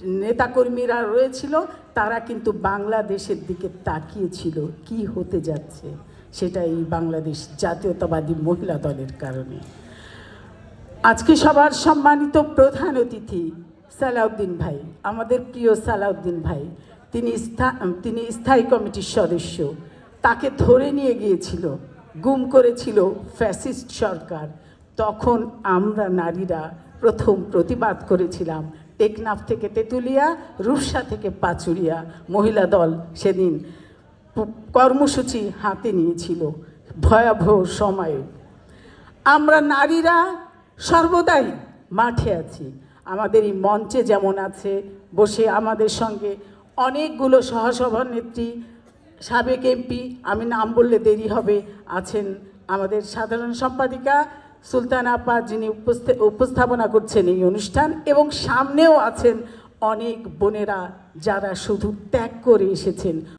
নেতাকর্মীরা রয়েছিল, তারা কিন্তু বাংলাদেশের দিকে তাকিয়েছিল কি হতে যাচ্ছে, সেটা এই বাংলাদেশ জাতীয়তাবাদী মহিলা দলের কারণে। আজকে সবার সম্মানিত প্রধান অতিথি সালাউদ্দিন ভাই, আমাদের প্রিয় সালাউদ্দিন ভাই, তিনি স্থায়ী কমিটির সদস্য। তাকে ধরে নিয়ে গিয়েছিল, গুম করেছিল ফ্যাসিস্ট সরকার। তখন আমরা নারীরা প্রথম প্রতিবাদ করেছিলাম। টেকনাফ থেকে তেঁতুলিয়া, রূপসা থেকে পাচুরিয়া মহিলা দল সেদিন কর্মসূচি হাতে নিয়েছিল ভয়াবহ সময়ে। আমরা নারীরা সর্বদাই মাঠে আছি। আমাদের এই মঞ্চে যেমন আছে বসে আমাদের সঙ্গে অনেকগুলো সহসভানেত্রী, সাবেক এমপি, আমি নাম বললে দেরি হবে, আছেন আমাদের সাধারণ সম্পাদিকা সুলতানা আপা, যিনি উপস্থাপনা করছেন এই অনুষ্ঠান, এবং সামনেও আছেন অনেক বোনেরা যারা শুধু ত্যাগ করে এসেছেন।